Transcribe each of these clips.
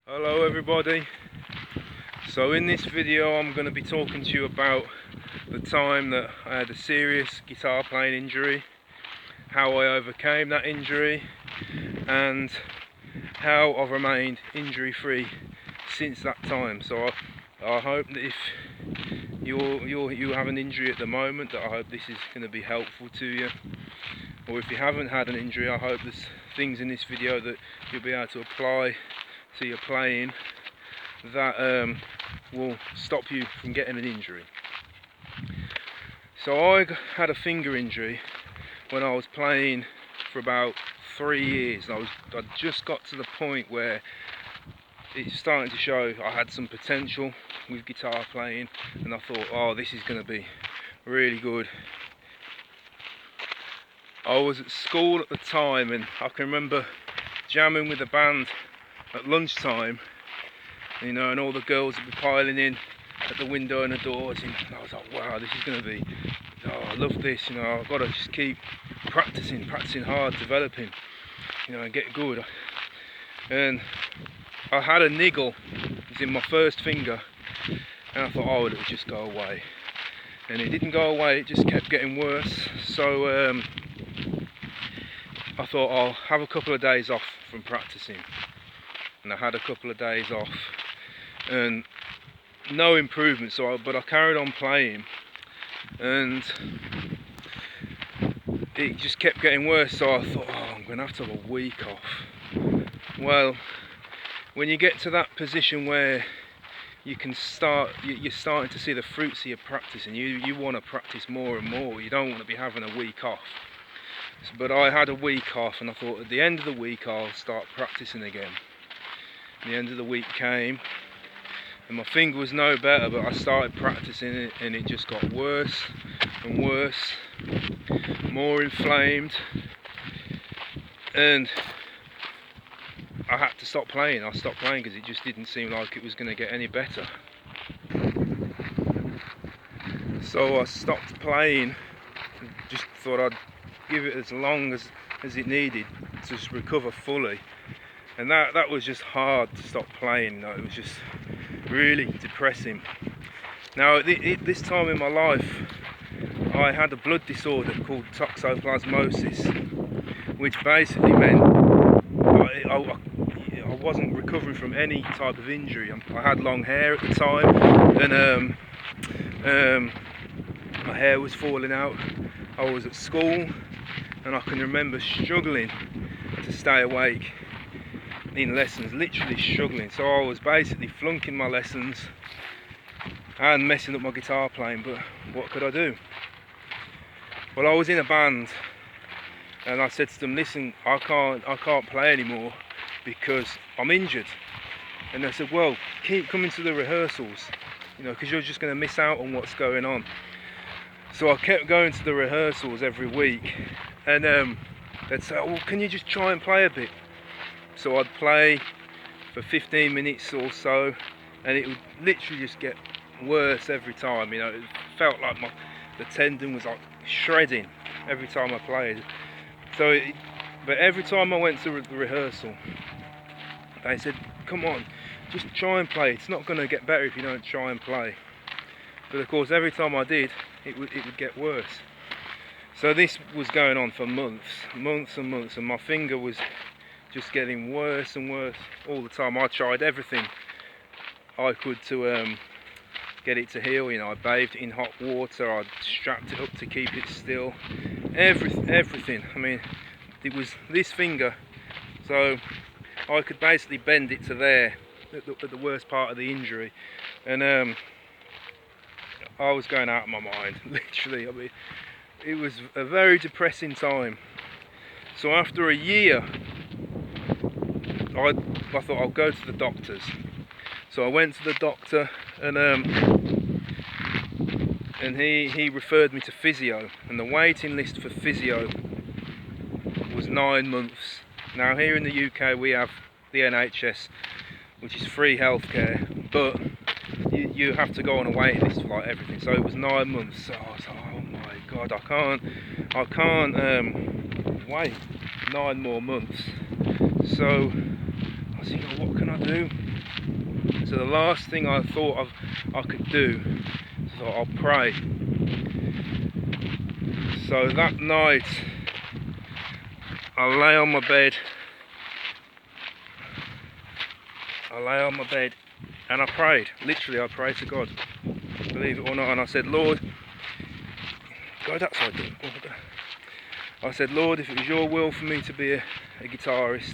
Hello everybody. So in this video I'm going to be talking to you about the time that I had a serious guitar playing injury, how I overcame that injury, and how I've remained injury free since that time. So I hope that if you have an injury at the moment, that I hope this is going to be helpful to you. Or if you haven't had an injury, I hope there's things in this video that you'll be able to apply to your playing that will stop you from getting an injury. So I had a finger injury when I was playing for about 3 years. I just got to the point where it's starting to show I had some potential with guitar playing, and I thought, oh, this is going to be really good. I was at school at the time, and I can remember jamming with the band at lunchtime, you know, and all the girls would be piling in at the window and the doors, and I was like, wow, this is going to be, oh, I love this, you know, I've got to just keep practicing hard, developing, you know, and get good. And I had a niggle, it was in my first finger, and I thought, oh, it would just go away. And it didn't go away, it just kept getting worse. So I thought I'll have a couple of days off from practicing. And I had a couple of days off and no improvement, but I carried on playing, and it just kept getting worse. So I thought, oh, I'm going to have a week off. Well, when you get to that position where you can you're starting to see the fruits of your practice, and you want to practice more and more, you don't want to be having a week off. But I had a week off, and I thought at the end of the week I'll start practicing again. The end of the week came and my finger was no better, but I started practicing it and it just got worse and worse, more inflamed, and I had to stop playing. I stopped playing because it just didn't seem like it was going to get any better. So I stopped playing, just thought I'd give it as long as it needed to just recover fully. And that was just hard to stop playing. It was just really depressing. Now at this time in my life, I had a blood disorder called toxoplasmosis, which basically meant I wasn't recovering from any type of injury. I had long hair at the time, and my hair was falling out. I was at school, and I can remember struggling to stay awake in lessons, literally struggling. So I was basically flunking my lessons and messing up my guitar playing, but what could I do? Well, I was in a band, and I said to them, listen, I can't play anymore because I'm injured. And they said, well, keep coming to the rehearsals, you know, because you're just going to miss out on what's going on. So I kept going to the rehearsals every week, and they'd say, oh, can you just try and play a bit? So I'd play for 15 minutes or so, and it would literally just get worse every time. You know, it felt like the tendon was like shredding every time I played. But every time I went to the rehearsal, they said, come on, just try and play. It's not going to get better if you don't try and play. But of course, every time I did, it would get worse. So this was going on for months and months, and my finger was just getting worse and worse all the time. I tried everything I could to get it to heal. You know, I bathed it in hot water, I strapped it up to keep it still, everything. I mean, it was this finger, so I could basically bend it to there at the worst part of the injury, and I was going out of my mind, literally. I mean, it was a very depressing time. So after a year, I thought I'll go to the doctors. So I went to the doctor, and he referred me to physio, and the waiting list for physio was 9 months. Now here in the UK we have the NHS, which is free healthcare, but you have to go on a waiting list for like everything. So it was 9 months. So I was like, oh my god, I can't wait 9 more months. So I was thinking, what can I do? So the last thing I thought I could do, so I'll pray. So that night I lay on my bed. And I prayed. Literally, I prayed to God, believe it or not. And I said, Lord, go that side. I said, Lord, if it was your will for me to be a guitarist,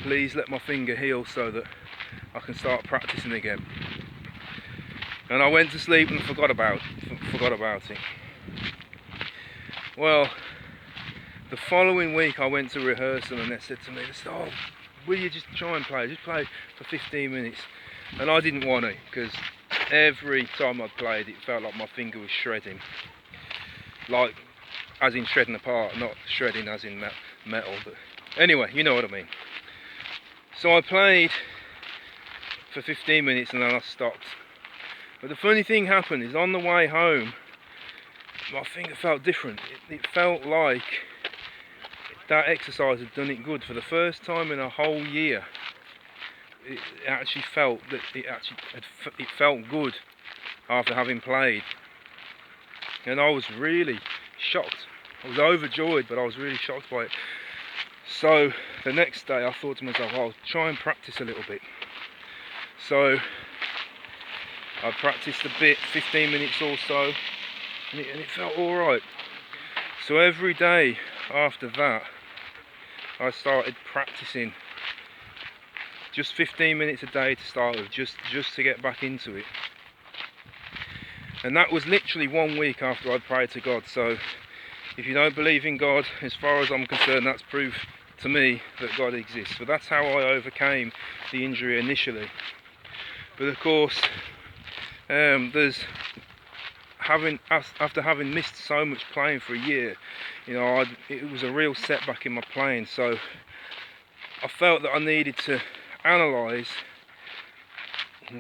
please let my finger heal so that I can start practicing again. And I went to sleep and forgot about it. Well, the following week I went to rehearsal and they said to me, oh, will you just try and play? Just play for 15 minutes. And I didn't want to, because every time I played it felt like my finger was shredding. Like, as in shredding apart, not shredding as in metal. But anyway, you know what I mean. So I played for 15 minutes and then I stopped. But the funny thing happened is on the way home, my finger felt different. It felt like that exercise had done it good. For the first time in a whole year, it actually felt that it felt good after having played. And I was really shocked. I was overjoyed, but I was really shocked by it. So the next day I thought to myself, I'll try and practice a little bit. So I practiced a bit, 15 minutes or so, and it felt alright. So every day after that I started practicing just 15 minutes a day to start with, just to get back into it. And that was literally 1 week after I prayed to God. So if you don't believe in God, as far as I'm concerned, that's proof to me that God exists. So that's how I overcame the injury initially. But of course, after having missed so much playing for a year, you know, it was a real setback in my playing. So I felt that I needed to analyse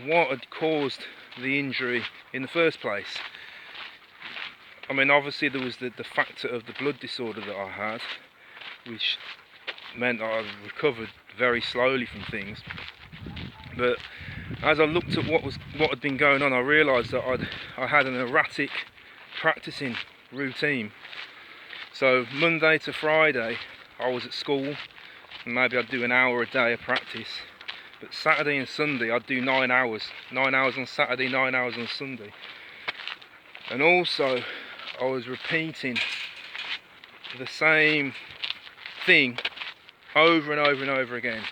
what had caused the injury in the first place. I mean, obviously there was the factor of the blood disorder that I had, which meant that I recovered very slowly from things. But as I looked at what had been going on, I realised that I had an erratic practicing routine. So Monday to Friday I was at school, and maybe I'd do an hour a day of practice. But Saturday and Sunday I'd do 9 hours. 9 hours on Saturday, 9 hours on Sunday. And also I was repeating the same thing over and over and over again,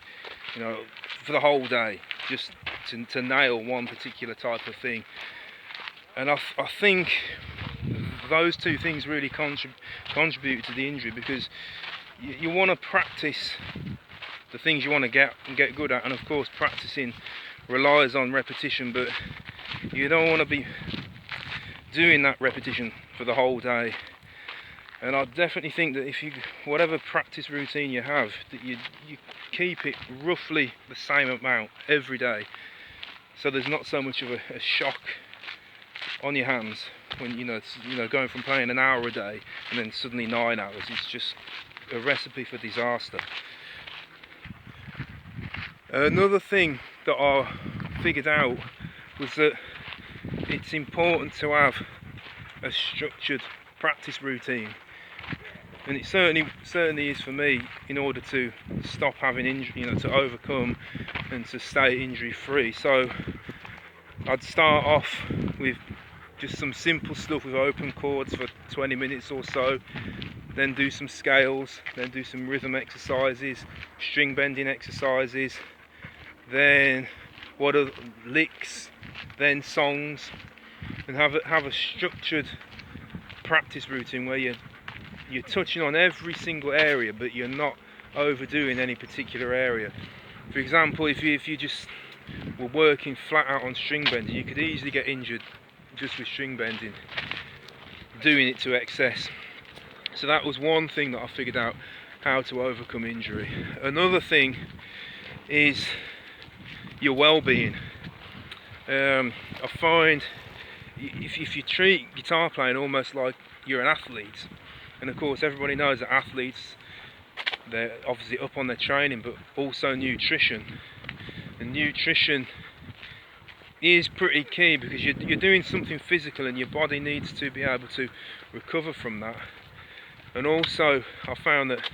you know, for the whole day, just to nail one particular type of thing. And I think those two things really contribute to the injury, because you want to practice the things you want to get good at, and of course practicing relies on repetition, but you don't want to be doing that repetition for the whole day. And I definitely think that if whatever practice routine you have, that you keep it roughly the same amount every day, so there's not so much of a shock on your hands when you know going from playing an hour a day and then suddenly 9 hours. It's just a recipe for disaster. Another thing that I figured out was that it's important to have a structured practice routine, and it certainly is for me, in order to stop having injury, to overcome and to stay injury free. So I'd start off with just some simple stuff with open chords for 20 minutes or so, then do some scales, then do some rhythm exercises, string bending exercises, then licks, then songs, and have a structured practice routine where you're touching on every single area, but you're not overdoing any particular area. For example, if you just were working flat out on string bending, you could easily get injured just with string bending, doing it to excess. So that was one thing that I figured out how to overcome injury. Another thing is your well-being. I find if you treat guitar playing almost like you're an athlete, and of course everybody knows that athletes, they're obviously up on their training, but also nutrition. And nutrition is pretty key, because you're doing something physical and your body needs to be able to recover from that. And also I found that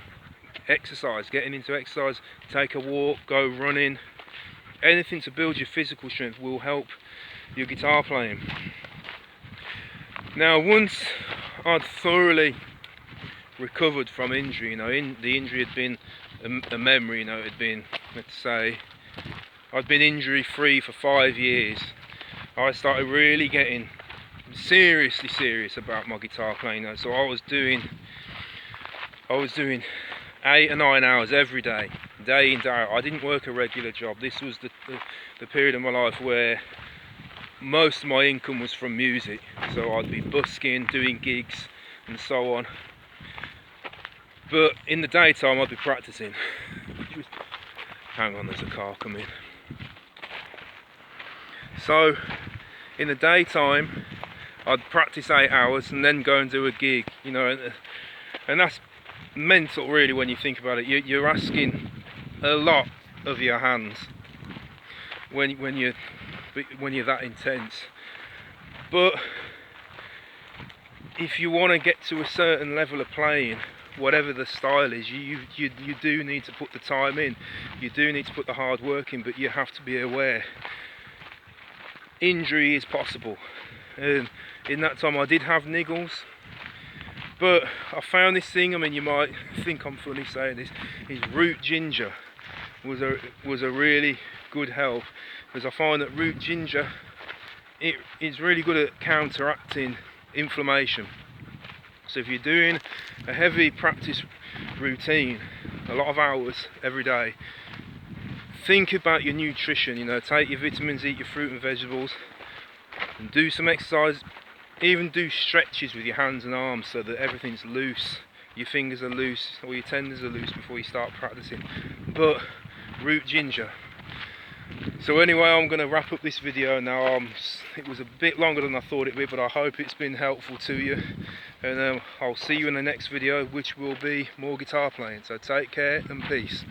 exercise, getting into exercise, take a walk, go running, anything to build your physical strength will help your guitar playing. Now once I'd thoroughly recovered from injury, the injury had been a memory, it had been, let's say, I'd been injury free for 5 years. I started really getting seriously serious about my guitar playing. So I was doing 8 or 9 hours every day, day in, day out. I didn't work a regular job. This was the period of my life where most of my income was from music. So I'd be busking, doing gigs and so on. But in the daytime I'd be practicing. Hang on, there's a car coming. So in the daytime I'd practice 8 hours and then go and do a gig, and that's mental really when you think about it. You're asking a lot of your hands when you're that intense. But if you want to get to a certain level of playing, whatever the style is, you do need to put the time in, you do need to put the hard work in, but you have to be aware injury is possible. In that time I did have niggles, but I found this thing, you might think I'm funny saying this, is root ginger was a really good help, because I find that root ginger, it's really good at counteracting inflammation. So if you're doing a heavy practice routine, a lot of hours every day, think about your nutrition, take your vitamins, eat your fruit and vegetables, and do some exercise. Even do stretches with your hands and arms so that everything's loose, your fingers are loose, or your tendons are loose before you start practicing. But root ginger. So anyway, I'm going to wrap up this video now. It was a bit longer than I thought it'd be, but I hope it's been helpful to you. And I'll see you in the next video, which will be more guitar playing. So take care and peace.